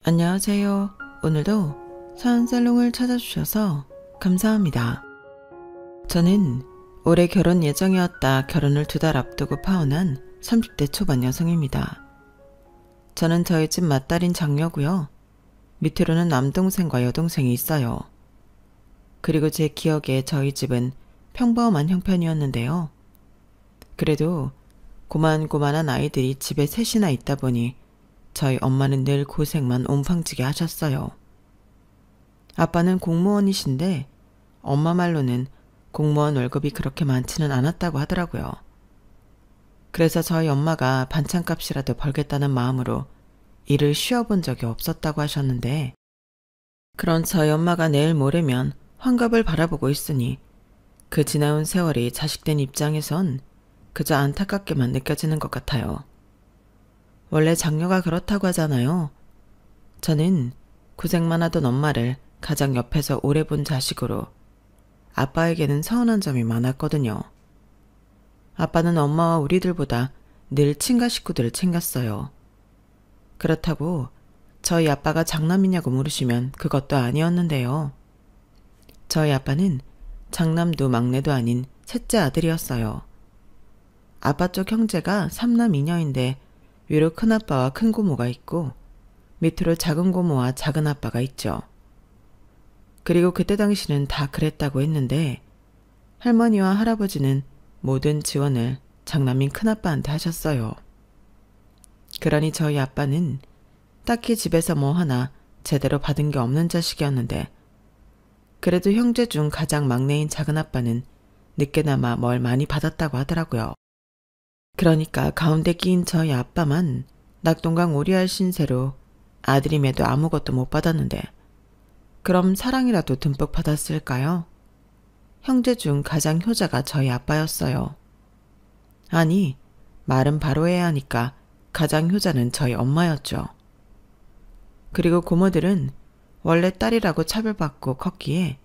안녕하세요. 오늘도 사연살롱을 찾아주셔서 감사합니다. 저는 올해 결혼 예정이었다 결혼을 2달 앞두고 파혼한 30대 초반 여성입니다. 저는 저희 집 맏딸인 장녀고요. 밑으로는 남동생과 여동생이 있어요. 그리고 제 기억에 저희 집은 평범한 형편이었는데요. 그래도 고만고만한 아이들이 집에 셋이나 있다 보니 저희 엄마는 늘 고생만 온팡지게 하셨어요. 아빠는 공무원이신데 엄마 말로는 공무원 월급이 그렇게 많지는 않았다고 하더라고요. 그래서 저희 엄마가 반찬값이라도 벌겠다는 마음으로 일을 쉬어본 적이 없었다고 하셨는데, 그런 저희 엄마가 내일 모레면 환갑을 바라보고 있으니 그 지나온 세월이 자식된 입장에선 그저 안타깝게만 느껴지는 것 같아요. 원래 장녀가 그렇다고 하잖아요. 저는 고생만 하던 엄마를 가장 옆에서 오래 본 자식으로 아빠에게는 서운한 점이 많았거든요. 아빠는 엄마와 우리들보다 늘 친가 식구들을 챙겼어요. 그렇다고 저희 아빠가 장남이냐고 물으시면 그것도 아니었는데요. 저희 아빠는 장남도 막내도 아닌 셋째 아들이었어요. 아빠 쪽 형제가 3남 2녀인데 위로 큰아빠와 큰고모가 있고 밑으로 작은고모와 작은아빠가 있죠. 그리고 그때 당시는 다 그랬다고 했는데 할머니와 할아버지는 모든 지원을 장남인 큰아빠한테 하셨어요. 그러니 저희 아빠는 딱히 집에서 뭐 하나 제대로 받은 게 없는 자식이었는데, 그래도 형제 중 가장 막내인 작은아빠는 늦게나마 뭘 많이 받았다고 하더라고요. 그러니까 가운데 끼인 저희 아빠만 낙동강 오리알 신세로 아들임에도 아무것도 못 받았는데 그럼 사랑이라도 듬뿍 받았을까요? 형제 중 가장 효자가 저희 아빠였어요. 아니, 말은 바로 해야 하니까 가장 효자는 저희 엄마였죠. 그리고 고모들은 원래 딸이라고 차별받고 컸기에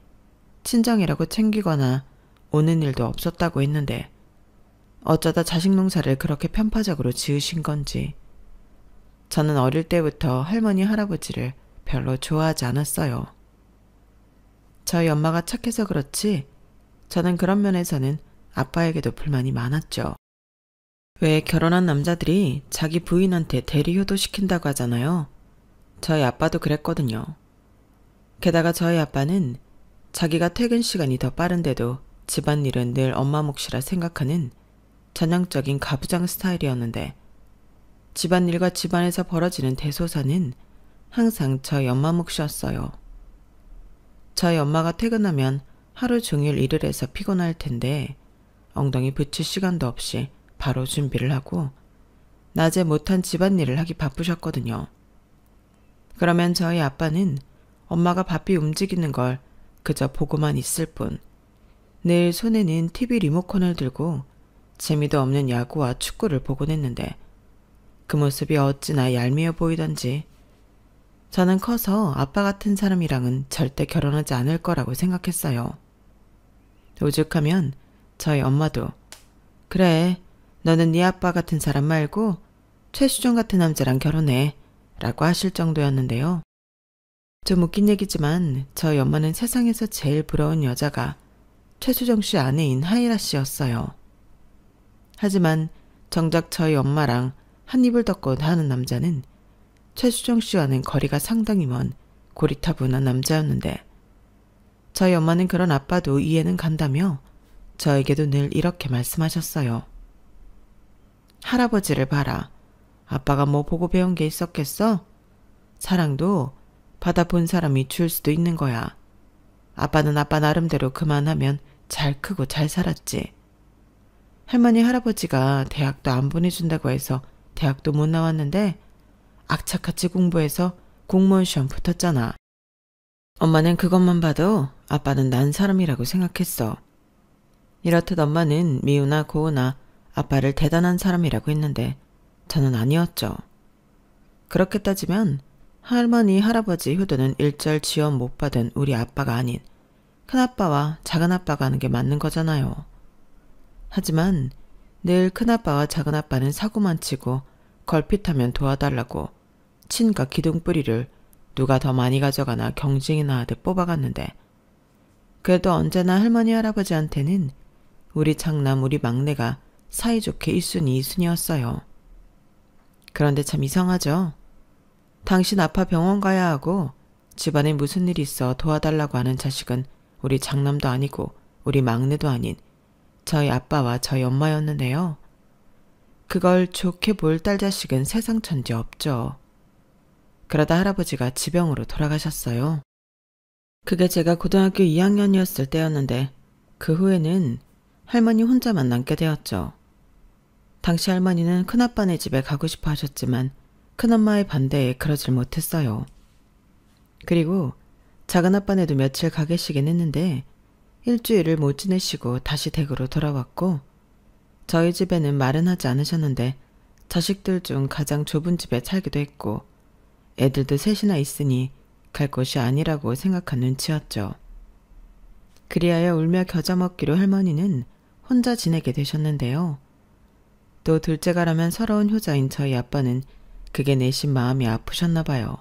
친정이라고 챙기거나 오는 일도 없었다고 했는데 어쩌다 자식 농사를 그렇게 편파적으로 지으신 건지 저는 어릴 때부터 할머니 할아버지를 별로 좋아하지 않았어요. 저희 엄마가 착해서 그렇지 저는 그런 면에서는 아빠에게도 불만이 많았죠. 왜 결혼한 남자들이 자기 부인한테 대리 효도시킨다고 하잖아요. 저희 아빠도 그랬거든요. 게다가 저희 아빠는 자기가 퇴근 시간이 더 빠른데도 집안일은 늘 엄마 몫이라 생각하는 전형적인 가부장 스타일이었는데, 집안일과 집안에서 벌어지는 대소사는 항상 저희 엄마 몫이었어요. 저희 엄마가 퇴근하면 하루 종일 일을 해서 피곤할 텐데 엉덩이 붙일 시간도 없이 바로 준비를 하고 낮에 못한 집안일을 하기 바쁘셨거든요. 그러면 저희 아빠는 엄마가 바삐 움직이는 걸 그저 보고만 있을 뿐 늘 손에는 TV 리모컨을 들고 재미도 없는 야구와 축구를 보곤 했는데 그 모습이 어찌나 얄미워 보이던지 저는 커서 아빠 같은 사람이랑은 절대 결혼하지 않을 거라고 생각했어요. 오죽하면 저희 엄마도 그래, 너는 네 아빠 같은 사람 말고 최수종 같은 남자랑 결혼해 라고 하실 정도였는데요. 좀 웃긴 얘기지만 저희 엄마는 세상에서 제일 부러운 여자가 최수정 씨 아내인 하이라 씨였어요. 하지만 정작 저희 엄마랑 한 입을 덮고 사는 남자는 최수정 씨와는 거리가 상당히 먼 고리타분한 남자였는데, 저희 엄마는 그런 아빠도 이해는 간다며 저에게도 늘 이렇게 말씀하셨어요. 할아버지를 봐라. 아빠가 뭐 보고 배운 게 있었겠어? 사랑도 받아본 사람이 줄 수도 있는 거야. 아빠는 아빠 나름대로 그만하면 잘 크고 잘 살았지. 할머니 할아버지가 대학도 안 보내준다고 해서 대학도 못 나왔는데 악착같이 공부해서 공무원 시험 붙었잖아. 엄마는 그것만 봐도 아빠는 난 사람이라고 생각했어. 이렇듯 엄마는 미우나 고우나 아빠를 대단한 사람이라고 했는데 저는 아니었죠. 그렇게 따지면 할머니 할아버지 효도는 일절 지원 못 받은 우리 아빠가 아닌 큰아빠와 작은아빠가 하는 게 맞는 거잖아요. 하지만 늘 큰아빠와 작은아빠는 사고만 치고 걸핏하면 도와달라고 친가 기둥뿌리를 누가 더 많이 가져가나 경쟁이나 하듯 뽑아갔는데 그래도 언제나 할머니 할아버지한테는 우리 장남 우리 막내가 사이좋게 1순위 2순위였어요. 그런데 참 이상하죠. 당신 아파 병원 가야 하고 집안에 무슨 일이 있어 도와달라고 하는 자식은 우리 장남도 아니고 우리 막내도 아닌 저희 아빠와 저희 엄마였는데요. 그걸 좋게 볼 딸 자식은 세상 천지 없죠. 그러다 할아버지가 지병으로 돌아가셨어요. 그게 제가 고등학교 2학년이었을 때였는데 그 후에는 할머니 혼자만 남게 되었죠. 당시 할머니는 큰아빠네 집에 가고 싶어 하셨지만 큰엄마의 반대에 그러질 못했어요. 그리고 작은아빠네도 며칠 가 계시긴 했는데 일주일을 못 지내시고 다시 댁으로 돌아왔고 저희 집에는 말은 하지 않으셨는데 자식들 중 가장 좁은 집에 살기도 했고 애들도 셋이나 있으니 갈 곳이 아니라고 생각한 눈치였죠. 그리하여 울며 겨자 먹기로 할머니는 혼자 지내게 되셨는데요. 또 둘째가라면 서러운 효자인 저희 아빠는 그게 내심 마음이 아프셨나 봐요.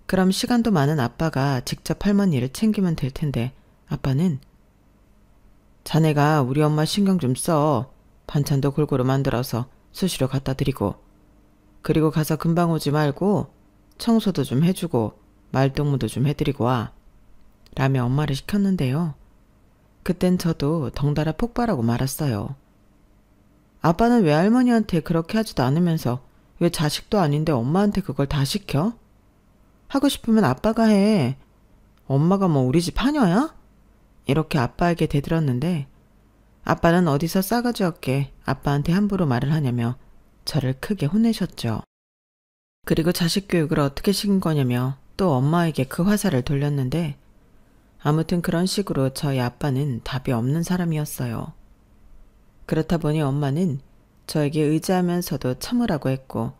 그럼 시간도 많은 아빠가 직접 할머니를 챙기면 될 텐데 아빠는 자네가 우리 엄마 신경 좀 써. 반찬도 골고루 만들어서 수시로 갖다 드리고 그리고 가서 금방 오지 말고 청소도 좀 해주고 말동무도 좀 해드리고 와. 라며 엄마를 시켰는데요. 그땐 저도 덩달아 폭발하고 말았어요. 아빠는 왜 할머니한테 그렇게 하지도 않으면서 왜 자식도 아닌데 엄마한테 그걸 다 시켜? 하고 싶으면 아빠가 해. 엄마가 뭐 우리 집 하녀야? 이렇게 아빠에게 대들었는데 아빠는 어디서 싸가지 없게 아빠한테 함부로 말을 하냐며 저를 크게 혼내셨죠. 그리고 자식 교육을 어떻게 시킨 거냐며 또 엄마에게 그 화살을 돌렸는데 아무튼 그런 식으로 저희 아빠는 답이 없는 사람이었어요. 그렇다 보니 엄마는 저에게 의지하면서도 참으라고 했고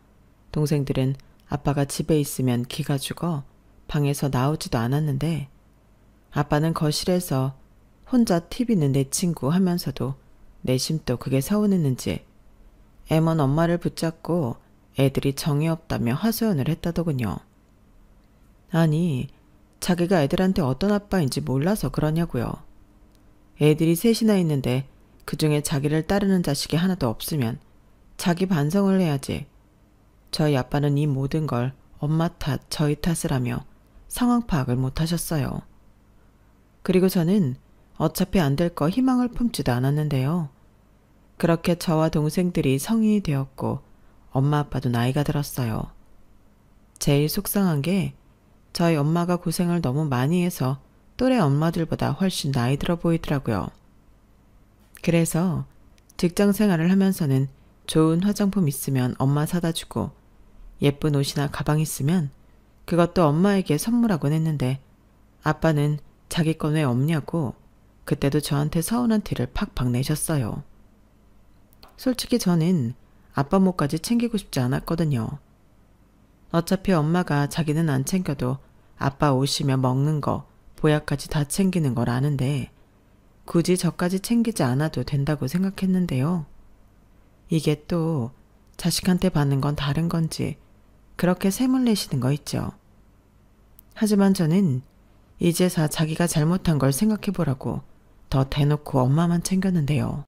동생들은 아빠가 집에 있으면 기가 죽어 방에서 나오지도 않았는데 아빠는 거실에서 혼자 TV는 내 친구 하면서도 내심 또 그게 서운했는지 애먼 엄마를 붙잡고 애들이 정이 없다며 하소연을 했다더군요. 아니, 자기가 애들한테 어떤 아빠인지 몰라서 그러냐고요. 애들이 셋이나 있는데 그중에 자기를 따르는 자식이 하나도 없으면 자기 반성을 해야지. 저희 아빠는 이 모든 걸 엄마 탓, 저희 탓을 하며 상황 파악을 못하셨어요. 그리고 저는 어차피 안 될 거 희망을 품지도 않았는데요. 그렇게 저와 동생들이 성인이 되었고 엄마 아빠도 나이가 들었어요. 제일 속상한 게 저희 엄마가 고생을 너무 많이 해서 또래 엄마들보다 훨씬 나이 들어 보이더라고요. 그래서 직장 생활을 하면서는 좋은 화장품 있으면 엄마 사다 주고 예쁜 옷이나 가방 있으면 그것도 엄마에게 선물하곤 했는데 아빠는 자기 건 왜 없냐고 그때도 저한테 서운한 티를 팍팍 내셨어요. 솔직히 저는 아빠 몫까지 챙기고 싶지 않았거든요. 어차피 엄마가 자기는 안 챙겨도 아빠 옷이며 먹는 거, 보약까지 다 챙기는 걸 아는데 굳이 저까지 챙기지 않아도 된다고 생각했는데요. 이게 또 자식한테 받는 건 다른 건지 그렇게 샘을 내시는 거 있죠. 하지만 저는 이제서 자기가 잘못한 걸 생각해보라고 더 대놓고 엄마만 챙겼는데요.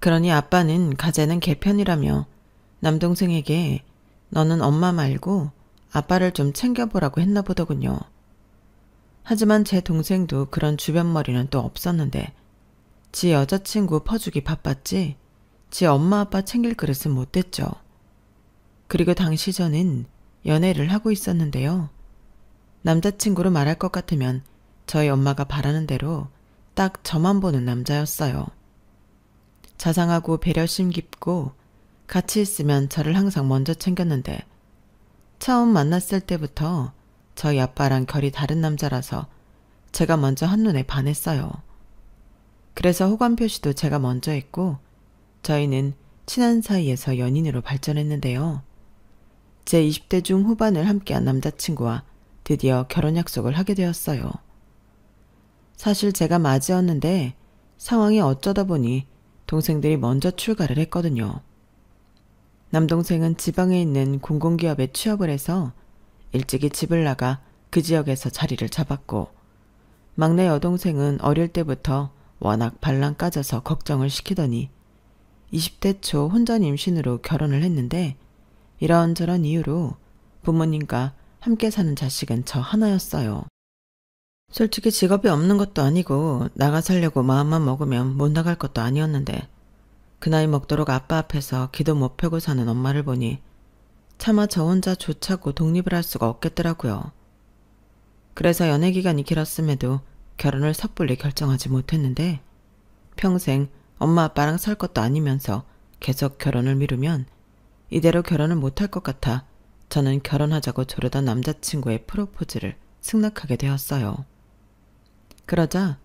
그러니 아빠는 가재는 개편이라며 남동생에게 너는 엄마 말고 아빠를 좀 챙겨보라고 했나 보더군요. 하지만 제 동생도 그런 주변머리는 또 없었는데 지 여자친구 퍼주기 바빴지 지 엄마 아빠 챙길 그릇은 못 됐죠. 그리고 당시 저는 연애를 하고 있었는데요. 남자친구로 말할 것 같으면 저희 엄마가 바라는 대로 딱 저만 보는 남자였어요. 자상하고 배려심 깊고 같이 있으면 저를 항상 먼저 챙겼는데 처음 만났을 때부터 저희 아빠랑 결이 다른 남자라서 제가 먼저 한눈에 반했어요. 그래서 호감 표시도 제가 먼저 했고 저희는 친한 사이에서 연인으로 발전했는데요. 제 20대 중 후반을 함께한 남자친구와 드디어 결혼 약속을 하게 되었어요. 사실 제가 맞이었는데 상황이 어쩌다 보니 동생들이 먼저 출가를 했거든요. 남동생은 지방에 있는 공공기업에 취업을 해서 일찍이 집을 나가 그 지역에서 자리를 잡았고, 막내 여동생은 어릴 때부터 워낙 발랑 까져서 걱정을 시키더니 20대 초 혼전 임신으로 결혼을 했는데, 이런저런 이유로 부모님과 함께 사는 자식은 저 하나였어요. 솔직히 직업이 없는 것도 아니고 나가 살려고 마음만 먹으면 못 나갈 것도 아니었는데, 그 나이 먹도록 아빠 앞에서 기도 못 펴고 사는 엄마를 보니 차마 저 혼자 조차고 독립을 할 수가 없겠더라고요. 그래서 연애 기간이 길었음에도 결혼을 섣불리 결정하지 못했는데, 평생 엄마 아빠랑 살 것도 아니면서 계속 결혼을 미루면 이대로 결혼을 못할 것 같아 저는 결혼하자고 조르던 남자친구의 프로포즈를 승낙하게 되었어요. 그러자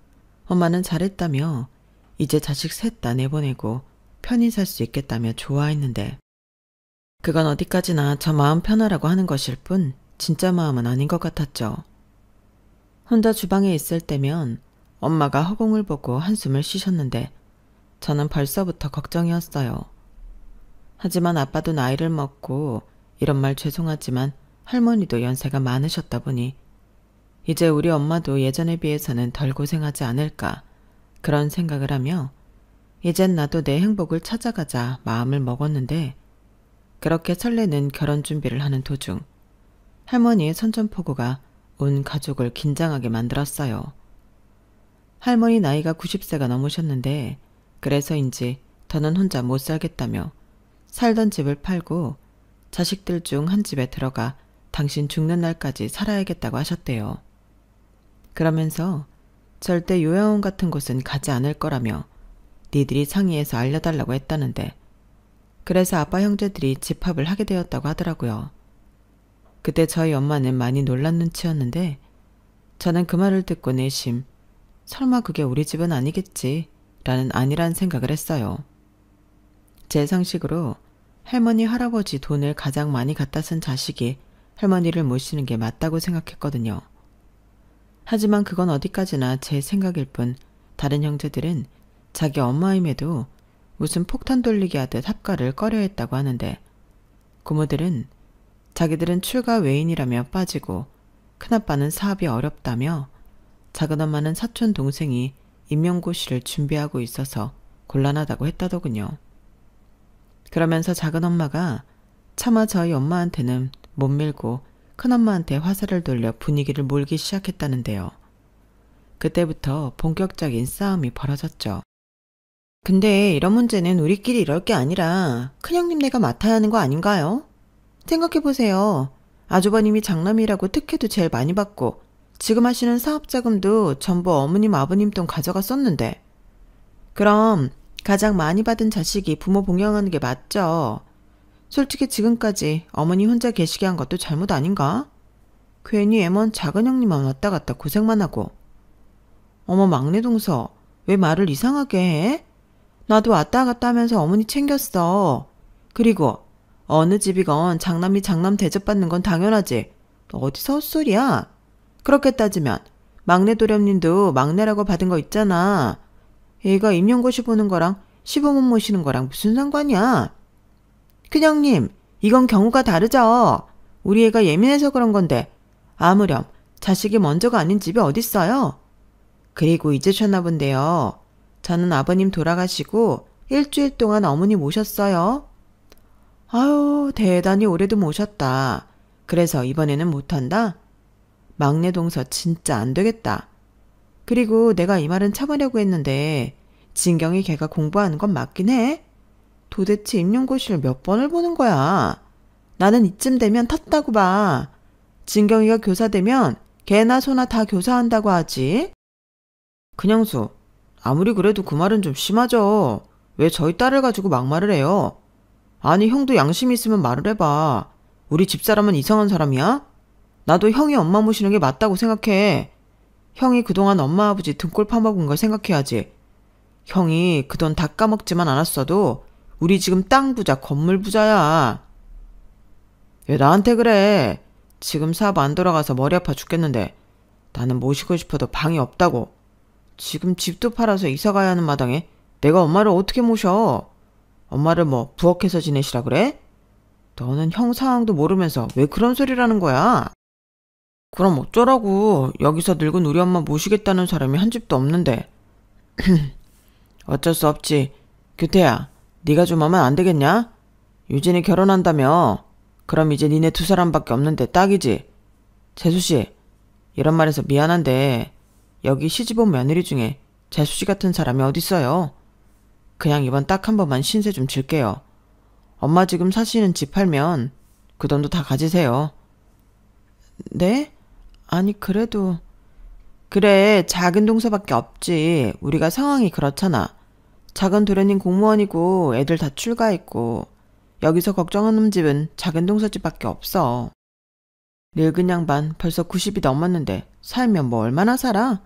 엄마는 잘했다며 이제 자식 셋 다 내보내고 편히 살 수 있겠다며 좋아했는데, 그건 어디까지나 저 마음 편하라고 하는 것일 뿐 진짜 마음은 아닌 것 같았죠. 혼자 주방에 있을 때면 엄마가 허공을 보고 한숨을 쉬셨는데 저는 벌써부터 걱정이었어요. 하지만 아빠도 나이를 먹고 이런 말 죄송하지만 할머니도 연세가 많으셨다 보니 이제 우리 엄마도 예전에 비해서는 덜 고생하지 않을까, 그런 생각을 하며 이젠 나도 내 행복을 찾아가자 마음을 먹었는데, 그렇게 설레는 결혼 준비를 하는 도중 할머니의 선전포고가 온 가족을 긴장하게 만들었어요. 할머니 나이가 90세가 넘으셨는데 그래서인지 더는 혼자 못 살겠다며 살던 집을 팔고 자식들 중 한 집에 들어가 당신 죽는 날까지 살아야겠다고 하셨대요. 그러면서 절대 요양원 같은 곳은 가지 않을 거라며 니들이 상의해서 알려달라고 했다는데, 그래서 아빠 형제들이 집합을 하게 되었다고 하더라고요. 그때 저희 엄마는 많이 놀란 눈치였는데 저는 그 말을 듣고 내심 설마 그게 우리 집은 아니겠지 라는 안일한 생각을 했어요. 제 상식으로 할머니 할아버지 돈을 가장 많이 갖다 쓴 자식이 할머니를 모시는 게 맞다고 생각했거든요. 하지만 그건 어디까지나 제 생각일 뿐 다른 형제들은 자기 엄마임에도 무슨 폭탄 돌리기 하듯 합가를 꺼려했다고 하는데, 고모들은 자기들은 출가 외인이라며 빠지고 큰아빠는 사업이 어렵다며 작은엄마는 사촌 동생이 임용고시를 준비하고 있어서 곤란하다고 했다더군요. 그러면서 작은엄마가 차마 저희 엄마한테는 못 밀고 큰엄마한테 화살을 돌려 분위기를 몰기 시작했다는데요. 그때부터 본격적인 싸움이 벌어졌죠. 근데 이런 문제는 우리끼리 이럴 게 아니라 큰형님네가 맡아야 하는 거 아닌가요? 생각해보세요. 아주버님이 장남이라고 특혜도 제일 많이 받고 지금 하시는 사업자금도 전부 어머님 아버님 돈 가져가 썼는데, 그럼 가장 많이 받은 자식이 부모 봉양하는 게 맞죠. 솔직히 지금까지 어머니 혼자 계시게 한 것도 잘못 아닌가? 괜히 애먼 작은 형님만 왔다 갔다 고생만 하고. 어머 막내 동서, 왜 말을 이상하게 해? 나도 왔다 갔다 하면서 어머니 챙겼어. 그리고 어느 집이건 장남이 장남 대접받는 건 당연하지. 너 어디서 헛소리야? 그렇게 따지면 막내 도련님도 막내라고 받은 거 있잖아. 얘가 임용고시 보는 거랑 시부모 모시는 거랑 무슨 상관이야? 큰형님, 이건 경우가 다르죠. 우리 애가 예민해서 그런 건데 아무렴 자식이 먼저가 아닌 집이 어딨어요? 그리고 잊으셨나 본데요. 저는 아버님 돌아가시고 일주일 동안 어머니 모셨어요. 아유, 대단히 오래도 모셨다. 그래서 이번에는 못한다? 막내 동서 진짜 안 되겠다. 그리고 내가 이 말은 참으려고 했는데 진경이 걔가 공부하는 건 맞긴 해. 도대체 임용고시를 몇 번을 보는 거야. 나는 이쯤 되면 텄다고 봐. 진경이가 교사 되면 걔나 소나 다 교사한다고 하지. 그냥수, 아무리 그래도 그 말은 좀 심하죠. 왜 저희 딸을 가지고 막말을 해요? 아니 형도 양심 있으면 말을 해봐. 우리 집사람은 이상한 사람이야? 나도 형이 엄마 모시는 게 맞다고 생각해. 형이 그동안 엄마 아버지 등골 파먹은 걸 생각해야지. 형이 그 돈 다 까먹지만 않았어도 우리 지금 땅 부자 건물 부자야. 왜 나한테 그래? 지금 사업 안 돌아가서 머리 아파 죽겠는데 나는 모시고 싶어도 방이 없다고. 지금 집도 팔아서 이사 가야 하는 마당에 내가 엄마를 어떻게 모셔? 엄마를 뭐 부엌에서 지내시라 그래? 너는 형 상황도 모르면서 왜 그런 소리를 하는 거야? 그럼 어쩌라고. 여기서 늙은 우리 엄마 모시겠다는 사람이 한 집도 없는데. 어쩔 수 없지. 규태야, 네가 좀 하면 안 되겠냐? 유진이 결혼한다며. 그럼 이제 니네 두 사람밖에 없는데 딱이지. 재수씨, 이런 말해서 미안한데 여기 시집온 며느리 중에 재수씨 같은 사람이 어딨어요. 그냥 이번 딱 한 번만 신세 좀 질게요. 엄마 지금 사시는 집 팔면 그 돈도 다 가지세요. 네? 아니 그래도... 그래, 작은 동서밖에 없지. 우리가 상황이 그렇잖아. 작은 도련님 공무원이고 애들 다 출가했고 여기서 걱정하는 집은 작은 동서집밖에 없어. 늙은 양반 벌써 90이 넘었는데 살면 뭐 얼마나 살아?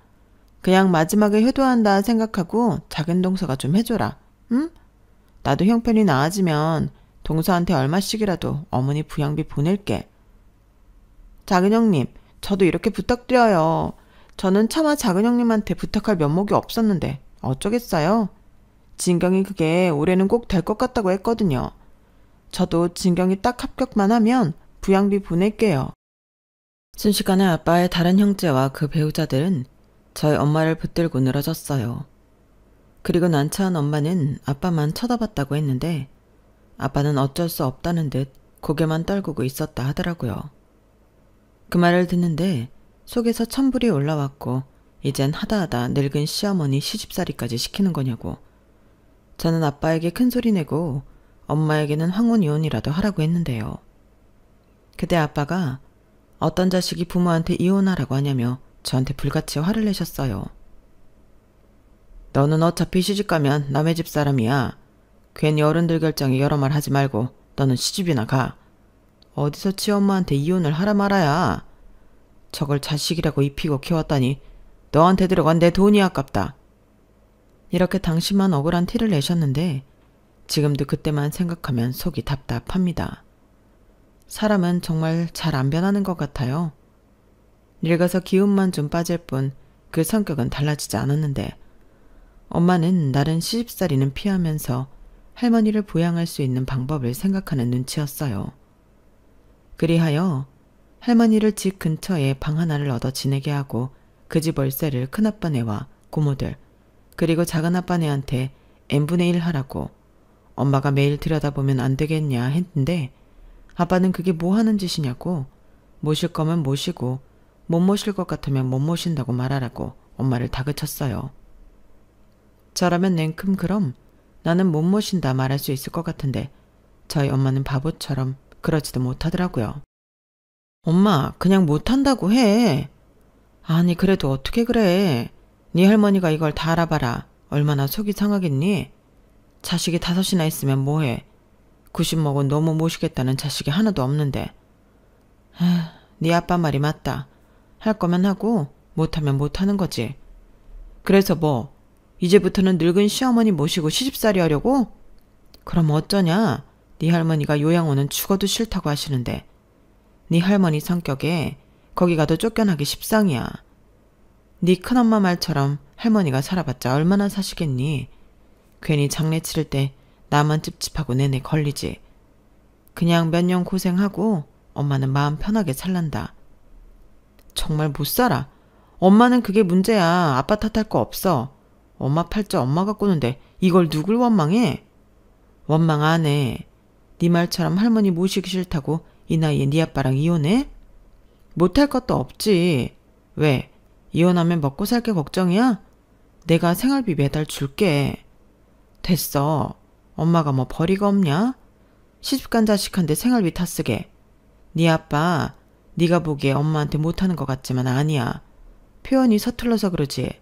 그냥 마지막에 효도한다 생각하고 작은 동서가 좀 해줘라. 응? 나도 형편이 나아지면 동서한테 얼마씩이라도 어머니 부양비 보낼게. 작은 형님, 저도 이렇게 부탁드려요. 저는 차마 작은 형님한테 부탁할 면목이 없었는데 어쩌겠어요? 진경이 그게 올해는 꼭 될 것 같다고 했거든요. 저도 진경이 딱 합격만 하면 부양비 보낼게요. 순식간에 아빠의 다른 형제와 그 배우자들은 저희 엄마를 붙들고 늘어졌어요. 그리고 난처한 엄마는 아빠만 쳐다봤다고 했는데 아빠는 어쩔 수 없다는 듯 고개만 떨구고 있었다 하더라고요. 그 말을 듣는데 속에서 천불이 올라왔고 이젠 하다하다 늙은 시어머니 시집살이까지 시키는 거냐고. 저는 아빠에게 큰소리 내고 엄마에게는 황혼이혼이라도 하라고 했는데요. 그때 아빠가 어떤 자식이 부모한테 이혼하라고 하냐며 저한테 불같이 화를 내셨어요. 너는 어차피 시집가면 남의 집 사람이야. 괜히 어른들 결정에 여러 말 하지 말고 너는 시집이나 가. 어디서 지엄마한테 이혼을 하라 말아야. 저걸 자식이라고 입히고 키웠다니 너한테 들어간 내 돈이 아깝다. 이렇게 당시만 억울한 티를 내셨는데 지금도 그때만 생각하면 속이 답답합니다. 사람은 정말 잘 안 변하는 것 같아요. 늙어서 기운만 좀 빠질 뿐 그 성격은 달라지지 않았는데 엄마는 나른 시집살이는 피하면서 할머니를 부양할 수 있는 방법을 생각하는 눈치였어요. 그리하여 할머니를 집 근처에 방 하나를 얻어 지내게 하고 그 집 월세를 큰아빠네와 고모들 그리고 작은아빠네한테 n분의 1 하라고 엄마가 매일 들여다보면 안 되겠냐 했는데 아빠는 그게 뭐 하는 짓이냐고 모실 거면 모시고 못 모실 것 같으면 못 모신다고 말하라고 엄마를 다그쳤어요. 저라면 냉큼 그럼 나는 못 모신다 말할 수 있을 것 같은데 저희 엄마는 바보처럼 그러지도 못하더라고요. 엄마 그냥 못한다고 해. 아니 그래도 어떻게 그래. 네 할머니가 이걸 다 알아봐라. 얼마나 속이 상하겠니? 자식이 5이나 있으면 뭐해. 90 먹은 너무 모시겠다는 자식이 하나도 없는데. 네 아빠 말이 맞다. 할 거면 하고 못하면 못하는 거지. 그래서 뭐 이제부터는 늙은 시어머니 모시고 시집살이 하려고? 그럼 어쩌냐. 네 할머니가 요양원은 죽어도 싫다고 하시는데 네 할머니 성격에 거기 가도 쫓겨나기 십상이야. 네 큰엄마 말처럼 할머니가 살아봤자 얼마나 사시겠니. 괜히 장례 치를 때 나만 찝찝하고 내내 걸리지. 그냥 몇 년 고생하고 엄마는 마음 편하게 살란다. 정말 못 살아. 엄마는 그게 문제야. 아빠 탓할 거 없어. 엄마 팔자 엄마가 꾸는데 이걸 누굴 원망해? 원망 안 해. 네 말처럼 할머니 모시기 싫다고 이 나이에 네 아빠랑 이혼해? 못할 것도 없지. 왜? 이혼하면 먹고 살 게 걱정이야? 내가 생활비 매달 줄게. 됐어. 엄마가 뭐 벌이가 없냐? 시집간 자식한테 생활비 다 쓰게. 네 아빠 네가 보기에 엄마한테 못하는 것 같지만 아니야. 표현이 서툴러서 그러지.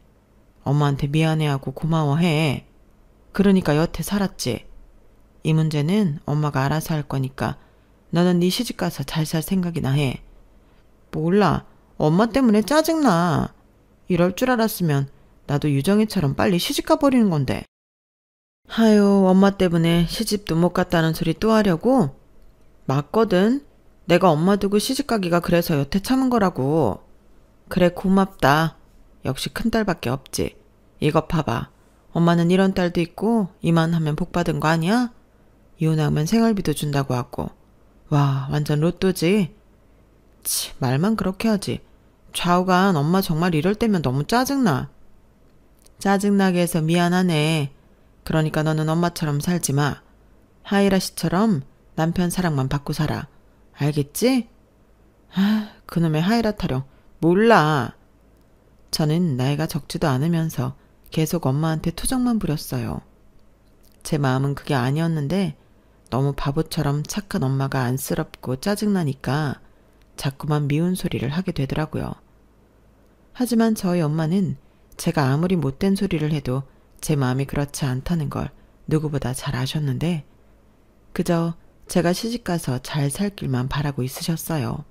엄마한테 미안해하고 고마워해. 그러니까 여태 살았지. 이 문제는 엄마가 알아서 할 거니까 너는 네 시집가서 잘 살 생각이나 해. 몰라. 엄마 때문에 짜증나. 이럴 줄 알았으면 나도 유정이처럼 빨리 시집가 버리는 건데. 하유, 엄마 때문에 시집도 못 갔다는 소리 또 하려고? 맞거든. 내가 엄마 두고 시집가기가 그래서 여태 참은 거라고. 그래 고맙다. 역시 큰딸밖에 없지. 이것 봐봐. 엄마는 이런 딸도 있고 이만하면 복 받은 거 아니야? 이혼하면 생활비도 준다고 하고. 와 완전 로또지. 치 말만 그렇게 하지. 좌우간 엄마 정말 이럴 때면 너무 짜증나. 짜증나게 해서 미안하네. 그러니까 너는 엄마처럼 살지 마. 하이라 씨처럼 남편 사랑만 받고 살아. 알겠지? 아, 그놈의 하이라 타령. 몰라. 저는 나이가 적지도 않으면서 계속 엄마한테 투정만 부렸어요. 제 마음은 그게 아니었는데 너무 바보처럼 착한 엄마가 안쓰럽고 짜증나니까 자꾸만 미운 소리를 하게 되더라고요. 하지만 저희 엄마는 제가 아무리 못된 소리를 해도 제 마음이 그렇지 않다는 걸 누구보다 잘 아셨는데 그저 제가 시집가서 잘 살 길만 바라고 있으셨어요.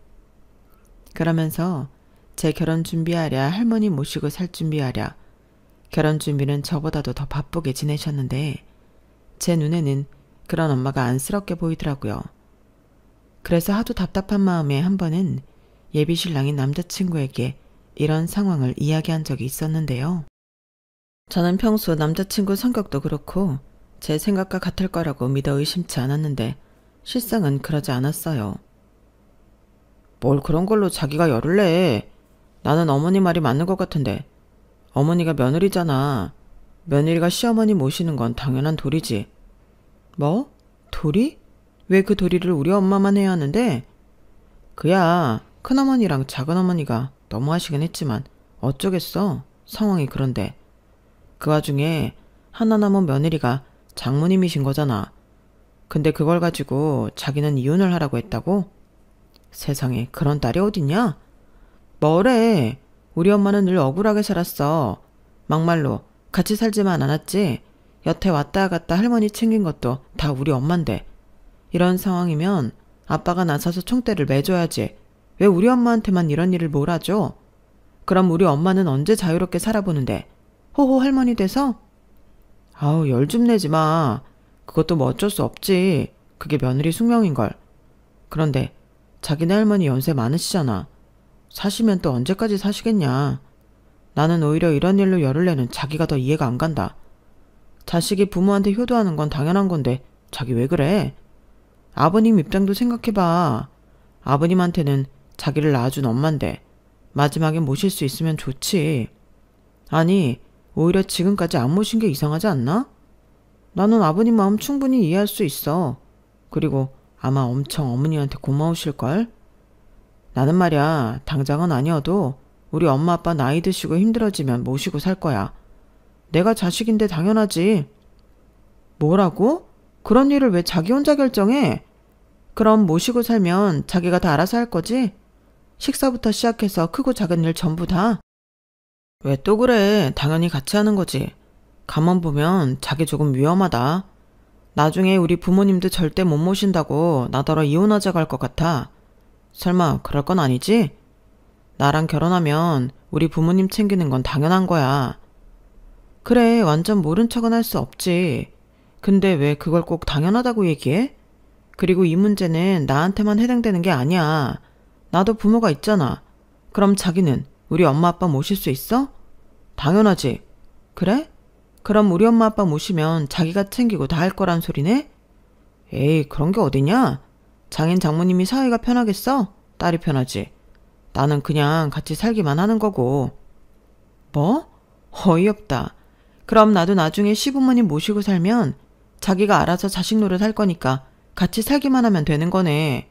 그러면서 제 결혼 준비하랴 할머니 모시고 살 준비하랴 결혼 준비는 저보다도 더 바쁘게 지내셨는데 제 눈에는 그런 엄마가 안쓰럽게 보이더라고요. 그래서 하도 답답한 마음에 한 번은 예비 신랑인 남자친구에게 이런 상황을 이야기한 적이 있었는데요. 저는 평소 남자친구 성격도 그렇고 제 생각과 같을 거라고 믿어 의심치 않았는데 실상은 그러지 않았어요. 뭘 그런 걸로 자기가 열을 내. 나는 어머니 말이 맞는 것 같은데. 어머니가 며느리잖아. 며느리가 시어머니 모시는 건 당연한 도리지. 뭐? 도리? 왜 그 도리를 우리 엄마만 해야 하는데? 그야 큰어머니랑 작은어머니가 너무 하시긴 했지만 어쩌겠어. 상황이 그런데. 그 와중에 하나 남은 며느리가 장모님이신 거잖아. 근데 그걸 가지고 자기는 이혼을 하라고 했다고? 세상에 그런 딸이 어딨냐? 뭐래. 우리 엄마는 늘 억울하게 살았어. 막말로 같이 살지만 않았지. 여태 왔다 갔다 할머니 챙긴 것도 다 우리 엄만데. 이런 상황이면 아빠가 나서서 총대를 매줘야지. 왜 우리 엄마한테만 이런 일을 몰아줘? 그럼 우리 엄마는 언제 자유롭게 살아보는데? 호호 할머니 돼서? 아우 열 좀 내지 마. 그것도 뭐 어쩔 수 없지. 그게 며느리 숙명인걸. 그런데 자기네 할머니 연세 많으시잖아. 사시면 또 언제까지 사시겠냐. 나는 오히려 이런 일로 열을 내는 자기가 더 이해가 안 간다. 자식이 부모한테 효도하는 건 당연한 건데 자기 왜 그래? 아버님 입장도 생각해봐. 아버님한테는 자기를 낳아준 엄만데 마지막에 모실 수 있으면 좋지. 아니 오히려 지금까지 안 모신 게 이상하지 않나? 나는 아버님 마음 충분히 이해할 수 있어. 그리고 아마 엄청 어머니한테 고마우실걸? 나는 말야 당장은 아니어도 우리 엄마 아빠 나이 드시고 힘들어지면 모시고 살 거야. 내가 자식인데 당연하지. 뭐라고? 그런 일을 왜 자기 혼자 결정해? 그럼 모시고 살면 자기가 다 알아서 할 거지? 식사부터 시작해서 크고 작은 일 전부 다? 왜 또 그래? 당연히 같이 하는 거지. 가만 보면 자기 조금 위험하다. 나중에 우리 부모님도 절대 못 모신다고 나더러 이혼하자고 할 것 같아. 설마 그럴 건 아니지? 나랑 결혼하면 우리 부모님 챙기는 건 당연한 거야. 그래, 완전 모른 척은 할 수 없지. 근데 왜 그걸 꼭 당연하다고 얘기해? 그리고 이 문제는 나한테만 해당되는 게 아니야. 나도 부모가 있잖아. 그럼 자기는 우리 엄마 아빠 모실 수 있어? 당연하지. 그래? 그럼 우리 엄마 아빠 모시면 자기가 챙기고 다 할 거란 소리네? 에이, 그런 게 어디냐? 장인 장모님이 사이가 편하겠어? 딸이 편하지. 나는 그냥 같이 살기만 하는 거고. 뭐? 어이없다. 그럼 나도 나중에 시부모님 모시고 살면 자기가 알아서 자식 노릇 할 거니까 같이 살기만 하면 되는 거네.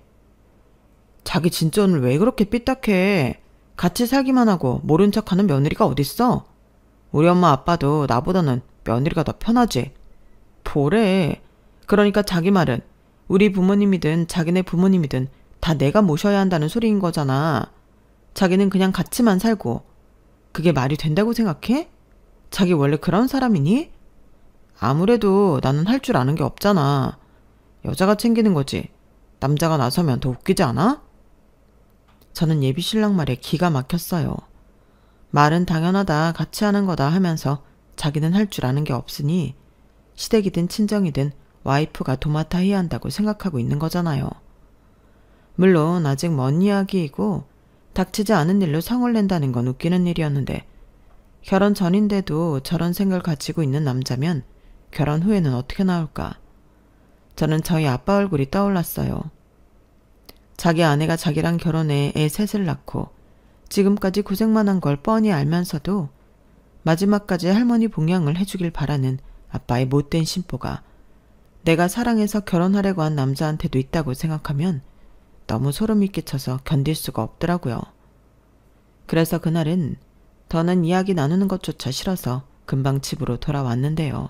자기 진짜 오늘 왜 그렇게 삐딱해? 같이 살기만 하고 모른 척하는 며느리가 어딨어? 우리 엄마 아빠도 나보다는 며느리가 더 편하지. 뭐래. 그러니까 자기 말은 우리 부모님이든 자기네 부모님이든 다 내가 모셔야 한다는 소리인 거잖아. 자기는 그냥 같이만 살고. 그게 말이 된다고 생각해? 자기 원래 그런 사람이니? 아무래도 나는 할 줄 아는 게 없잖아. 여자가 챙기는 거지. 남자가 나서면 더 웃기지 않아? 저는 예비 신랑 말에 기가 막혔어요. 말은 당연하다, 같이 하는 거다 하면서 자기는 할 줄 아는 게 없으니 시댁이든 친정이든 와이프가 도맡아 해야 한다고 생각하고 있는 거잖아요. 물론 아직 먼 이야기이고 닥치지 않은 일로 상을 낸다는 건 웃기는 일이었는데 결혼 전인데도 저런 생각을 가지고 있는 남자면 결혼 후에는 어떻게 나올까? 저는 저희 아빠 얼굴이 떠올랐어요. 자기 아내가 자기랑 결혼해 애 셋을 낳고 지금까지 고생만 한 걸 뻔히 알면서도 마지막까지 할머니 봉양을 해주길 바라는 아빠의 못된 심보가 내가 사랑해서 결혼하려고 한 남자한테도 있다고 생각하면 너무 소름이 끼쳐서 견딜 수가 없더라고요. 그래서 그날은 더는 이야기 나누는 것조차 싫어서 금방 집으로 돌아왔는데요.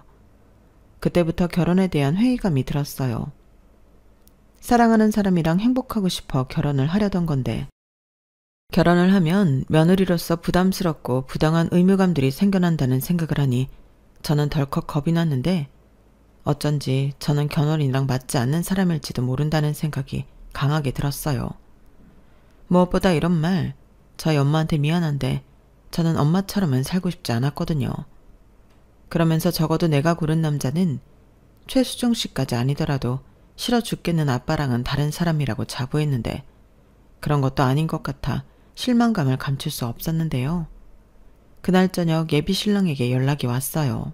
그때부터 결혼에 대한 회의감이 들었어요. 사랑하는 사람이랑 행복하고 싶어 결혼을 하려던 건데 결혼을 하면 며느리로서 부담스럽고 부당한 의무감들이 생겨난다는 생각을 하니 저는 덜컥 겁이 났는데 어쩐지 저는 견월이랑 맞지 않는 사람일지도 모른다는 생각이 강하게 들었어요. 무엇보다 이런 말, 저희 엄마한테 미안한데 저는 엄마처럼은 살고 싶지 않았거든요. 그러면서 적어도 내가 고른 남자는 최수정 씨까지 아니더라도 싫어 죽겠는 아빠랑은 다른 사람이라고 자부했는데 그런 것도 아닌 것 같아 실망감을 감출 수 없었는데요. 그날 저녁 예비 신랑에게 연락이 왔어요.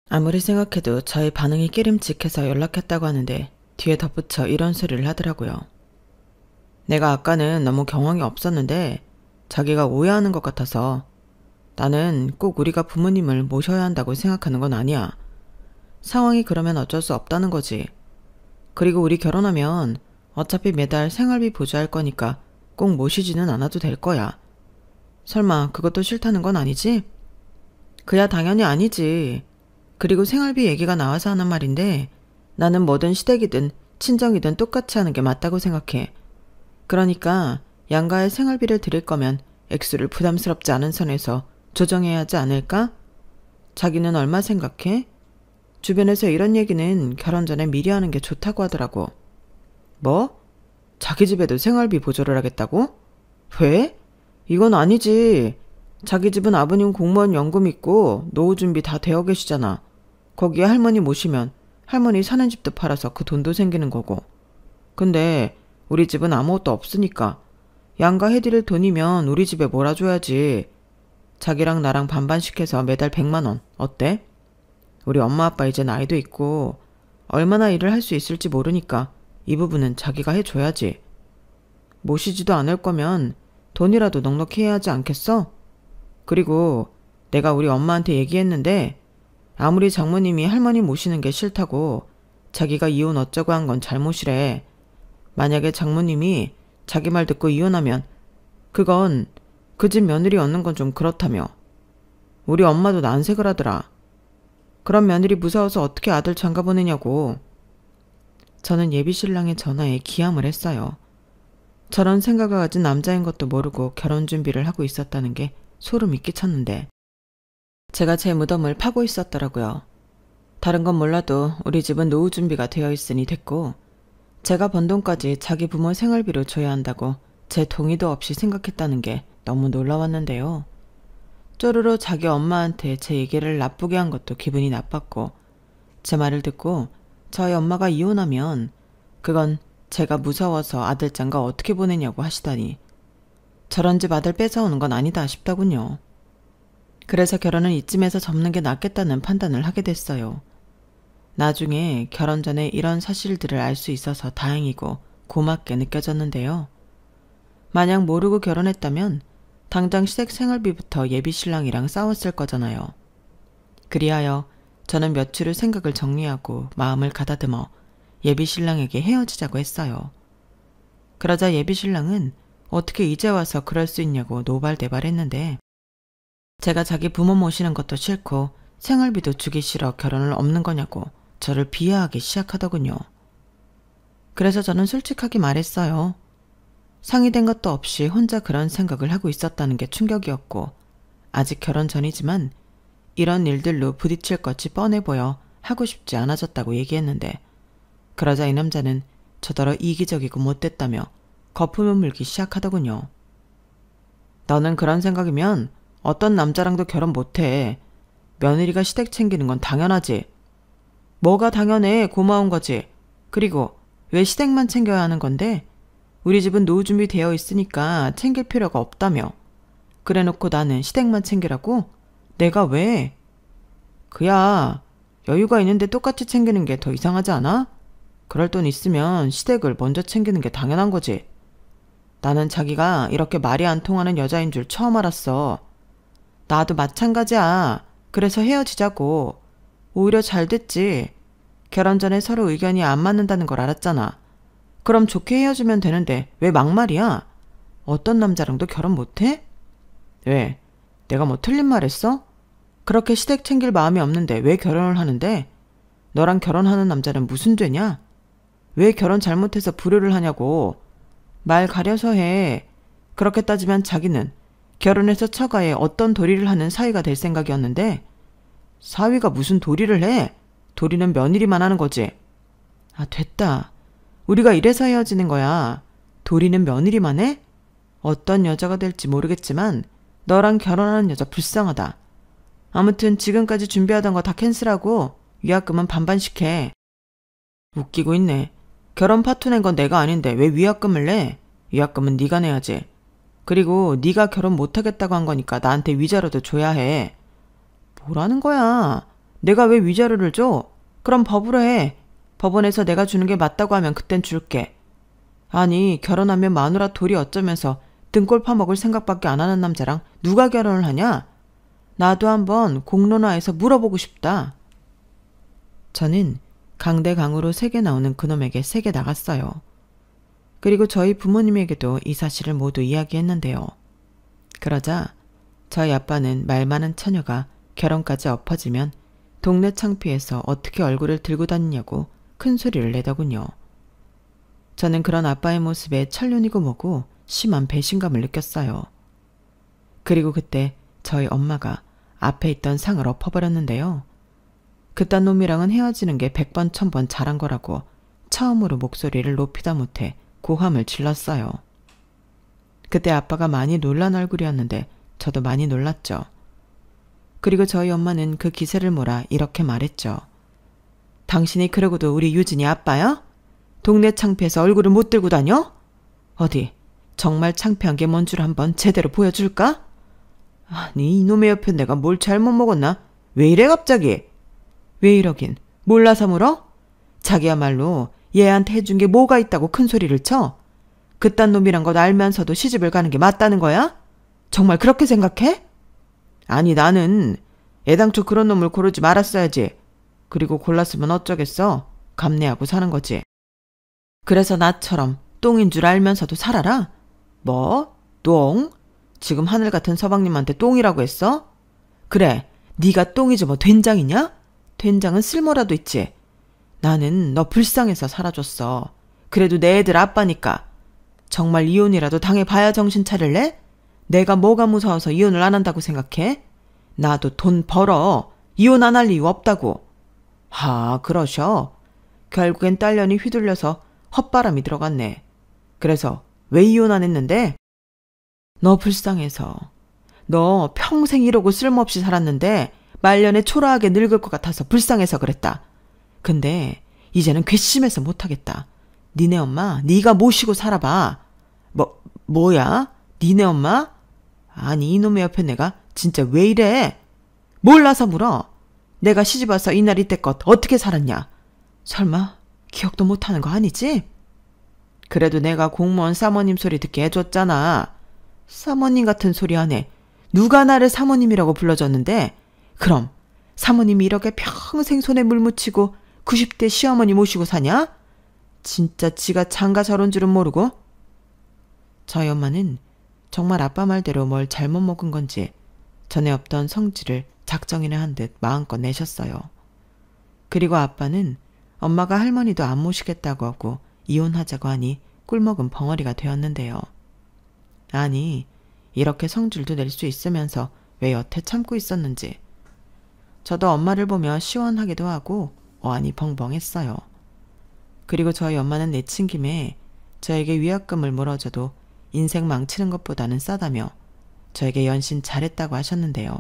아무리 생각해도 저의 반응이 끼림칙해서 연락했다고 하는데 뒤에 덧붙여 이런 소리를 하더라고요. 내가 아까는 너무 경황이 없었는데 자기가 오해하는 것 같아서 나는 꼭 우리가 부모님을 모셔야 한다고 생각하는 건 아니야. 상황이 그러면 어쩔 수 없다는 거지. 그리고 우리 결혼하면 어차피 매달 생활비 보조할 거니까 꼭 모시지는 않아도 될 거야. 설마 그것도 싫다는 건 아니지? 그야 당연히 아니지. 그리고 생활비 얘기가 나와서 하는 말인데 나는 뭐든 시댁이든 친정이든 똑같이 하는 게 맞다고 생각해. 그러니까 양가의 생활비를 드릴 거면 액수를 부담스럽지 않은 선에서 조정해야 하지 않을까? 자기는 얼마 생각해? 주변에서 이런 얘기는 결혼 전에 미리 하는 게 좋다고 하더라고. 뭐? 자기 집에도 생활비 보조를 하겠다고? 왜? 이건 아니지. 자기 집은 아버님 공무원 연금 있고 노후 준비 다 되어 계시잖아. 거기에 할머니 모시면 할머니 사는 집도 팔아서 그 돈도 생기는 거고. 근데 우리 집은 아무것도 없으니까 양가 해드릴 돈이면 우리 집에 몰아줘야지. 자기랑 나랑 반반씩 해서 매달 100만 원 어때? 우리 엄마 아빠 이제 나이도 있고 얼마나 일을 할 수 있을지 모르니까 이 부분은 자기가 해줘야지. 모시지도 않을 거면 돈이라도 넉넉히 해야 하지 않겠어? 그리고 내가 우리 엄마한테 얘기했는데 아무리 장모님이 할머니 모시는 게 싫다고 자기가 이혼 어쩌고 한 건 잘못이래. 만약에 장모님이 자기 말 듣고 이혼하면 그건 그 집 며느리 얻는 건 좀 그렇다며. 우리 엄마도 난색을 하더라. 그런 며느리 무서워서 어떻게 아들 장가 보내냐고. 저는 예비신랑의 전화에 기함을 했어요. 저런 생각을 가진 남자인 것도 모르고 결혼 준비를 하고 있었다는 게 소름이 끼쳤는데 제가 제 무덤을 파고 있었더라고요. 다른 건 몰라도 우리 집은 노후 준비가 되어 있으니 됐고 제가 번 돈까지 자기 부모 생활비로 줘야 한다고 제 동의도 없이 생각했다는 게 너무 놀라웠는데요. 쪼르르 자기 엄마한테 제 얘기를 나쁘게 한 것도 기분이 나빴고 제 말을 듣고 저희 엄마가 이혼하면 그건 제가 무서워서 아들장가 어떻게 보내냐고 하시다니 저런 집 아들 뺏어오는 건 아니다 싶더군요. 그래서 결혼은 이쯤에서 접는 게 낫겠다는 판단을 하게 됐어요. 나중에 결혼 전에 이런 사실들을 알 수 있어서 다행이고 고맙게 느껴졌는데요. 만약 모르고 결혼했다면 당장 시댁 생활비부터 예비 신랑이랑 싸웠을 거잖아요. 그리하여 저는 며칠 후 생각을 정리하고 마음을 가다듬어 예비 신랑에게 헤어지자고 했어요. 그러자 예비 신랑은 어떻게 이제 와서 그럴 수 있냐고 노발대발했는데 제가 자기 부모 모시는 것도 싫고 생활비도 주기 싫어 결혼을 없는 거냐고 저를 비하하기 시작하더군요. 그래서 저는 솔직하게 말했어요. 상의된 것도 없이 혼자 그런 생각을 하고 있었다는 게 충격이었고 아직 결혼 전이지만 이런 일들로 부딪힐 것이 뻔해 보여 하고 싶지 않아졌다고 얘기했는데 그러자 이 남자는 저더러 이기적이고 못됐다며 거품을 물기 시작하더군요. 너는 그런 생각이면 어떤 남자랑도 결혼 못해. 며느리가 시댁 챙기는 건 당연하지. 뭐가 당연해. 고마운 거지. 그리고 왜 시댁만 챙겨야 하는 건데? 우리 집은 노후 준비 되어 있으니까 챙길 필요가 없다며. 그래놓고 나는 시댁만 챙기라고? 내가 왜? 그야 여유가 있는데 똑같이 챙기는 게 더 이상하지 않아? 그럴 돈 있으면 시댁을 먼저 챙기는 게 당연한 거지. 나는 자기가 이렇게 말이 안 통하는 여자인 줄 처음 알았어. 나도 마찬가지야. 그래서 헤어지자고. 오히려 잘 됐지. 결혼 전에 서로 의견이 안 맞는다는 걸 알았잖아. 그럼 좋게 헤어지면 되는데 왜 막말이야? 어떤 남자랑도 결혼 못해? 왜? 내가 뭐 틀린 말 했어? 그렇게 시댁 챙길 마음이 없는데 왜 결혼을 하는데? 너랑 결혼하는 남자는 무슨 죄냐? 왜 결혼 잘못해서 불효를 하냐고. 말 가려서 해. 그렇게 따지면 자기는 결혼해서 처가에 어떤 도리를 하는 사위가 될 생각이었는데 사위가 무슨 도리를 해? 도리는 며느리만 하는 거지. 아, 됐다. 우리가 이래서 헤어지는 거야. 도리는 며느리만 해? 어떤 여자가 될지 모르겠지만 너랑 결혼하는 여자 불쌍하다. 아무튼 지금까지 준비하던 거 다 캔슬하고 위약금은 반반씩 해. 웃기고 있네. 결혼 파토 낸 건 내가 아닌데 왜 위약금을 내? 위약금은 네가 내야지. 그리고 네가 결혼 못하겠다고 한 거니까 나한테 위자료도 줘야 해. 뭐라는 거야? 내가 왜 위자료를 줘? 그럼 법으로 해. 법원에서 내가 주는 게 맞다고 하면 그땐 줄게. 아니, 결혼하면 마누라 돌이 어쩌면서 등골 파먹을 생각밖에 안 하는 남자랑 누가 결혼을 하냐? 나도 한번 공론화해서 물어보고 싶다. 저는 강대강으로 세게 나오는 그놈에게 세게 나갔어요. 그리고 저희 부모님에게도 이 사실을 모두 이야기했는데요. 그러자 저희 아빠는 말 많은 처녀가 결혼까지 엎어지면 동네 창피해서 어떻게 얼굴을 들고 다니냐고 큰 소리를 내더군요. 저는 그런 아빠의 모습에 천륜이고 뭐고 심한 배신감을 느꼈어요. 그리고 그때 저희 엄마가 앞에 있던 상을 엎어버렸는데요. 그딴 놈이랑은 헤어지는 게 100번 1000번 잘한 거라고 처음으로 목소리를 높이다 못해 고함을 질렀어요. 그때 아빠가 많이 놀란 얼굴이었는데 저도 많이 놀랐죠. 그리고 저희 엄마는 그 기세를 몰아 이렇게 말했죠. 당신이 그러고도 우리 유진이 아빠야? 동네 창피해서 얼굴을 못 들고 다녀? 어디 정말 창피한 게 뭔 줄 한번 제대로 보여줄까? 아니, 이놈의 옆에 내가 뭘 잘못 먹었나? 왜 이래 갑자기? 왜 이러긴 몰라서 물어? 자기야말로 얘한테 해준 게 뭐가 있다고 큰 소리를 쳐? 그딴 놈이란 것 알면서도 시집을 가는 게 맞다는 거야? 정말 그렇게 생각해? 아니, 나는 애당초 그런 놈을 고르지 말았어야지. 그리고 골랐으면 어쩌겠어? 감내하고 사는 거지. 그래서 나처럼 똥인 줄 알면서도 살아라? 뭐? 똥? 지금 하늘 같은 서방님한테 똥이라고 했어? 그래, 네가 똥이지 뭐 된장이냐? 된장은 쓸모라도 있지. 나는 너 불쌍해서 살아줬어. 그래도 내 애들 아빠니까. 정말 이혼이라도 당해봐야 정신 차릴래? 내가 뭐가 무서워서 이혼을 안 한다고 생각해? 나도 돈 벌어. 이혼 안 할 이유 없다고. 그러셔. 결국엔 딸년이 휘둘려서 헛바람이 들어갔네. 그래서 왜 이혼 안 했는데? 너 불쌍해서. 너 평생 이러고 쓸모없이 살았는데 말년에 초라하게 늙을 것 같아서 불쌍해서 그랬다. 근데 이제는 괘씸해서 못하겠다. 니네 엄마 네가 모시고 살아봐. 뭐야? 니네 엄마? 아니, 이놈의 옆에 내가 진짜 왜 이래? 몰라서 물어. 내가 시집와서 이날 이때껏 어떻게 살았냐? 설마 기억도 못하는 거 아니지? 그래도 내가 공무원 사모님 소리 듣게 해줬잖아. 사모님 같은 소리 하네. 누가 나를 사모님이라고 불러줬는데? 그럼 사모님이 이렇게 평생 손에 물 묻히고 90대 시어머니 모시고 사냐? 진짜 지가 장가 저런 줄은 모르고? 저희 엄마는 정말 아빠 말대로 뭘 잘못 먹은 건지 전에 없던 성질을 작정이나 한 듯 마음껏 내셨어요. 그리고 아빠는 엄마가 할머니도 안 모시겠다고 하고 이혼하자고 하니 꿀먹은 벙어리가 되었는데요. 아니, 이렇게 성질도 낼 수 있으면서 왜 여태 참고 있었는지. 저도 엄마를 보며 시원하기도 하고 어안이 벙벙했어요. 그리고 저희 엄마는 내친 김에 저에게 위약금을 물어줘도 인생 망치는 것보다는 싸다며 저에게 연신 잘했다고 하셨는데요.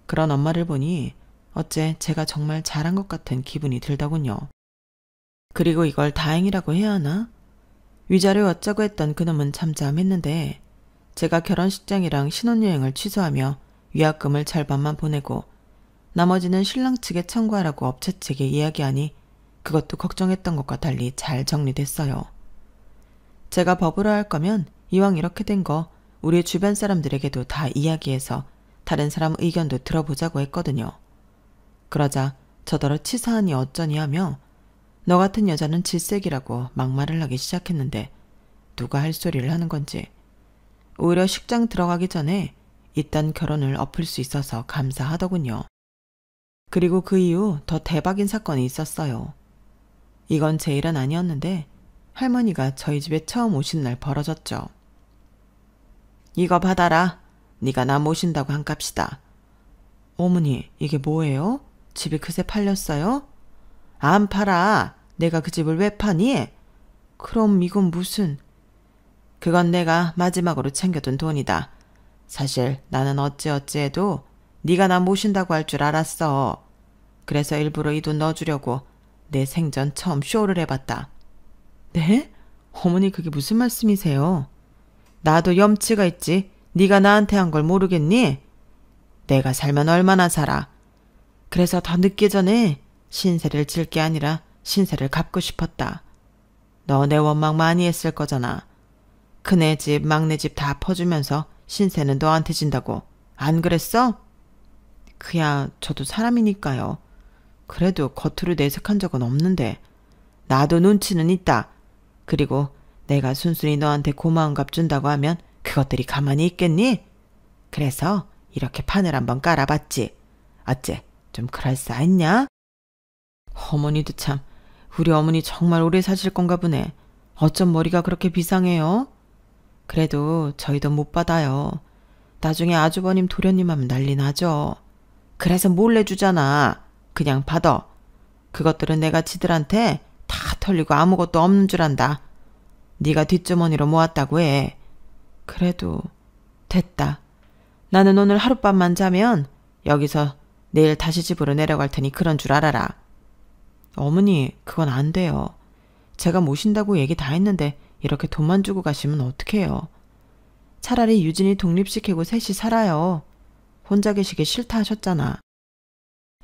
그런 엄마를 보니 어째 제가 정말 잘한 것 같은 기분이 들더군요. 그리고 이걸 다행이라고 해야 하나? 위자료 어쩌고 했던 그놈은 잠잠했는데 제가 결혼식장이랑 신혼여행을 취소하며 위약금을 절반만 보내고 나머지는 신랑 측에 청구하라고 업체 측에 이야기하니 그것도 걱정했던 것과 달리 잘 정리됐어요. 제가 법으로 할 거면 이왕 이렇게 된 거 우리 주변 사람들에게도 다 이야기해서 다른 사람 의견도 들어보자고 했거든요. 그러자 저더러 치사하니 어쩌니 하며 너 같은 여자는 질색이라고 막말을 하기 시작했는데 누가 할 소리를 하는 건지. 오히려 식장 들어가기 전에 이딴 결혼을 엎을 수 있어서 감사하더군요. 그리고 그 이후 더 대박인 사건이 있었어요. 이건 제 일은 아니었는데 할머니가 저희 집에 처음 오신 날 벌어졌죠. 이거 받아라. 네가 나 모신다고 한 값이다. 어머니, 이게 뭐예요? 집이 그새 팔렸어요? 안 팔아. 내가 그 집을 왜 파니? 그럼 이건 무슨... 그건 내가 마지막으로 챙겨둔 돈이다. 사실 나는 어찌어찌해도 네가 나 모신다고 할 줄 알았어. 그래서 일부러 이 돈 넣어주려고 내 생전 처음 쇼를 해봤다. 네? 어머니 그게 무슨 말씀이세요? 나도 염치가 있지. 네가 나한테 한 걸 모르겠니? 내가 살면 얼마나 살아. 그래서 더 늦기 전에 신세를 질 게 아니라 신세를 갚고 싶었다. 너 내 원망 많이 했을 거잖아. 큰애 집, 막내 집 다 퍼주면서 신세는 너한테 진다고. 안 그랬어? 그야 저도 사람이니까요. 그래도 겉으로 내색한 적은 없는데. 나도 눈치는 있다. 그리고 내가 순순히 너한테 고마운 값 준다고 하면 그것들이 가만히 있겠니? 그래서 이렇게 판을 한번 깔아봤지. 어째 좀 그럴싸했냐? 어머니도 참, 우리 어머니 정말 오래 사실 건가 보네. 어쩜 머리가 그렇게 비상해요? 그래도 저희도 못 받아요. 나중에 아주버님 도련님 하면 난리 나죠. 그래서 몰래 주잖아. 그냥 받아. 그것들은 내가 지들한테 다 털리고 아무것도 없는 줄 안다. 네가 뒷주머니로 모았다고 해. 그래도 됐다. 나는 오늘 하룻밤만 자면 여기서 내일 다시 집으로 내려갈 테니 그런 줄 알아라. 어머니, 그건 안 돼요. 제가 모신다고 얘기 다 했는데 이렇게 돈만 주고 가시면 어떡해요. 차라리 유진이 독립시키고 셋이 살아요. 혼자 계시기 싫다 하셨잖아.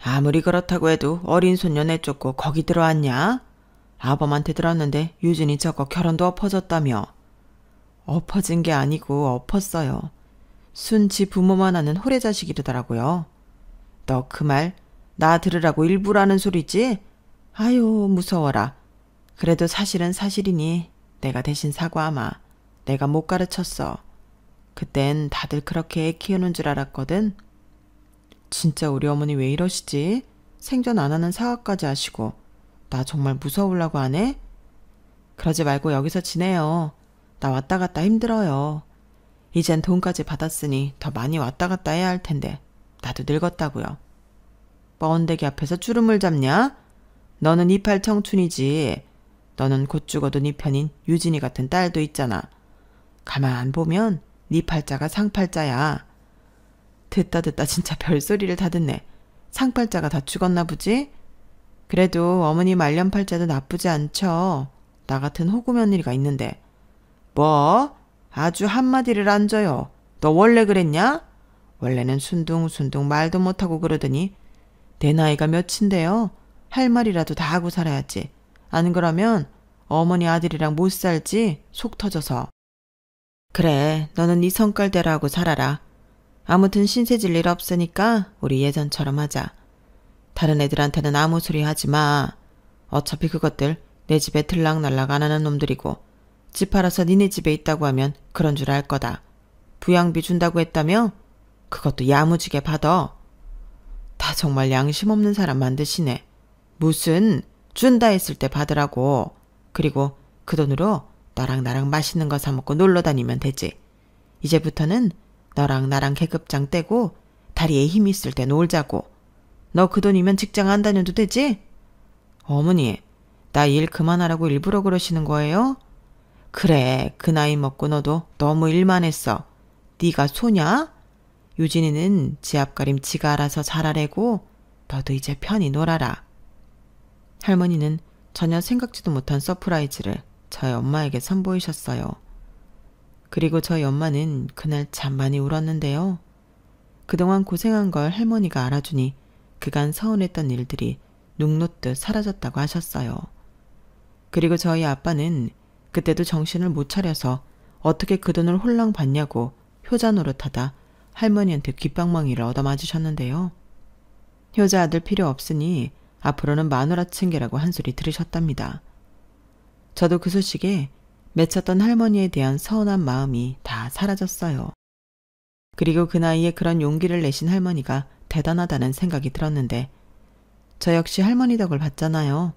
아무리 그렇다고 해도 어린 손녀 내쫓고 거기 들어왔냐? 아범한테 들었는데 유진이 저거 결혼도 엎어졌다며. 엎어진 게 아니고 엎었어요. 순지 부모만 하는 호래자식이더라고요. 너 그 말 나 들으라고 일부러 하는 소리지? 아유 무서워라. 그래도 사실은 사실이니 내가 대신 사과하마. 내가 못 가르쳤어. 그땐 다들 그렇게 애 키우는 줄 알았거든. 진짜 우리 어머니 왜 이러시지? 생전 안 하는 사과까지 하시고 나 정말 무서우려고 하네? 그러지 말고 여기서 지내요. 나 왔다 갔다 힘들어요. 이젠 돈까지 받았으니 더 많이 왔다 갔다 해야 할 텐데 나도 늙었다고요. 뻔데기 앞에서 주름을 잡냐? 너는 이팔 청춘이지. 너는 곧 죽어도 네 편인 유진이 같은 딸도 있잖아. 가만 보면 네 팔자가 상팔자야. 듣다 진짜 별소리를 다 듣네. 상팔자가 다 죽었나 보지? 그래도 어머니 말년팔자도 나쁘지 않죠. 나 같은 호구 며느리가 있는데. 뭐? 아주 한마디를 안 줘요. 너 원래 그랬냐? 원래는 순둥순둥 말도 못하고 그러더니 내 나이가 몇인데요. 할 말이라도 다 하고 살아야지. 안 그러면 어머니 아들이랑 못 살지. 속 터져서. 그래, 너는 네 성깔대로 하고 살아라. 아무튼 신세질 일 없으니까 우리 예전처럼 하자. 다른 애들한테는 아무 소리 하지 마. 어차피 그것들 내 집에 들락날락 안 하는 놈들이고 집 팔아서 니네 집에 있다고 하면 그런 줄 알 거다. 부양비 준다고 했다며? 그것도 야무지게 받아. 다 정말 양심 없는 사람 만드시네. 무슨 준다 했을 때 받으라고. 그리고 그 돈으로 너랑 나랑 맛있는 거 사 먹고 놀러 다니면 되지. 이제부터는 너랑 나랑 계급장 떼고 다리에 힘 있을 때 놀자고. 너 그 돈이면 직장 안 다녀도 되지? 어머니, 나 일 그만하라고 일부러 그러시는 거예요? 그래, 그 나이 먹고 너도 너무 일만 했어. 네가 소냐? 유진이는 지 앞가림 지가 알아서 잘하래고 너도 이제 편히 놀아라. 할머니는 전혀 생각지도 못한 서프라이즈를 저희 엄마에게 선보이셨어요. 그리고 저희 엄마는 그날 참 많이 울었는데요. 그동안 고생한 걸 할머니가 알아주니 그간 서운했던 일들이 눅놓듯 사라졌다고 하셨어요. 그리고 저희 아빠는 그때도 정신을 못 차려서 어떻게 그 돈을 홀랑 받냐고 효자 노릇하다 할머니한테 귓방망이를 얻어맞으셨는데요. 효자 아들 필요 없으니 앞으로는 마누라 층계라고 한 소리 들으셨답니다. 저도 그 소식에 맺혔던 할머니에 대한 서운한 마음이 다 사라졌어요. 그리고 그 나이에 그런 용기를 내신 할머니가 대단하다는 생각이 들었는데 저 역시 할머니 덕을 봤잖아요.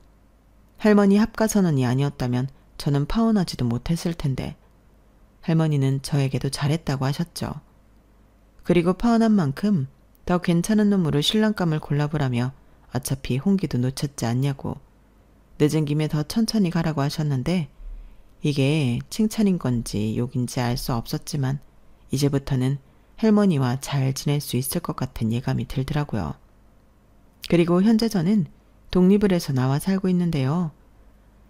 할머니 합가선언이 아니었다면 저는 파혼하지도 못했을 텐데 할머니는 저에게도 잘했다고 하셨죠. 그리고 파혼한 만큼 더 괜찮은 놈으로 신랑감을 골라보라며 어차피 홍기도 놓쳤지 않냐고 늦은 김에 더 천천히 가라고 하셨는데 이게 칭찬인 건지 욕인지 알 수 없었지만 이제부터는 할머니와 잘 지낼 수 있을 것 같은 예감이 들더라고요. 그리고 현재 저는 독립을 해서 나와 살고 있는데요.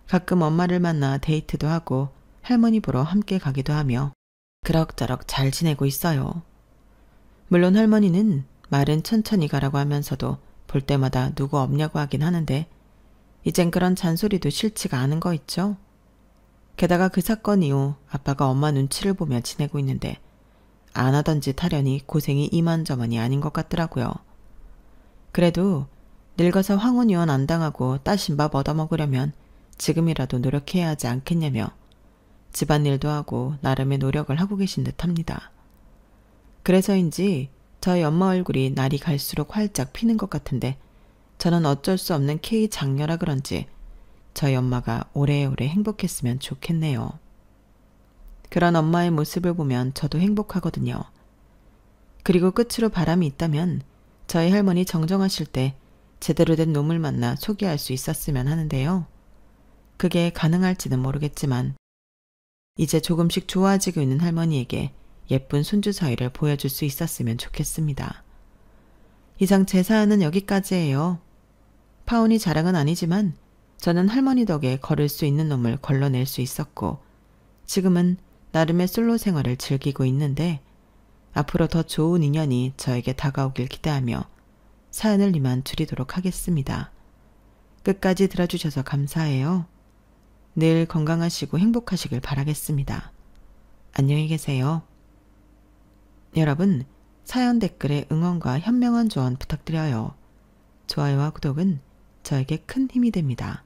가끔 엄마를 만나 데이트도 하고 할머니 보러 함께 가기도 하며 그럭저럭 잘 지내고 있어요. 물론 할머니는 말은 천천히 가라고 하면서도 볼 때마다 누구 없냐고 하긴 하는데 이젠 그런 잔소리도 싫지가 않은 거 있죠. 게다가 그 사건 이후 아빠가 엄마 눈치를 보며 지내고 있는데 안 하던 짓 하려니 고생이 이만저만이 아닌 것 같더라고요. 그래도 늙어서 황혼이혼 안 당하고 따신 밥 얻어먹으려면 지금이라도 노력해야 하지 않겠냐며 집안일도 하고 나름의 노력을 하고 계신 듯합니다. 그래서인지 저희 엄마 얼굴이 날이 갈수록 활짝 피는 것 같은데 저는 어쩔 수 없는 K 장녀라 그런지 저희 엄마가 오래오래 행복했으면 좋겠네요. 그런 엄마의 모습을 보면 저도 행복하거든요. 그리고 끝으로 바람이 있다면 저희 할머니 정정하실 때 제대로 된 놈을 만나 소개할 수 있었으면 하는데요. 그게 가능할지는 모르겠지만 이제 조금씩 좋아지고 있는 할머니에게 예쁜 손주 사이를 보여줄 수 있었으면 좋겠습니다. 이상 제 사연은 여기까지예요. 파혼이 자랑은 아니지만 저는 할머니 덕에 걸을 수 있는 놈을 걸러낼 수 있었고 지금은 나름의 솔로 생활을 즐기고 있는데 앞으로 더 좋은 인연이 저에게 다가오길 기대하며 사연을 이만 줄이도록 하겠습니다. 끝까지 들어주셔서 감사해요. 늘 건강하시고 행복하시길 바라겠습니다. 안녕히 계세요. 여러분, 사연 댓글에 응원과 현명한 조언 부탁드려요. 좋아요와 구독은 저에게 큰 힘이 됩니다.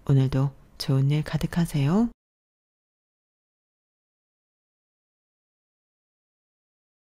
오늘도 좋은 일 가득하세요.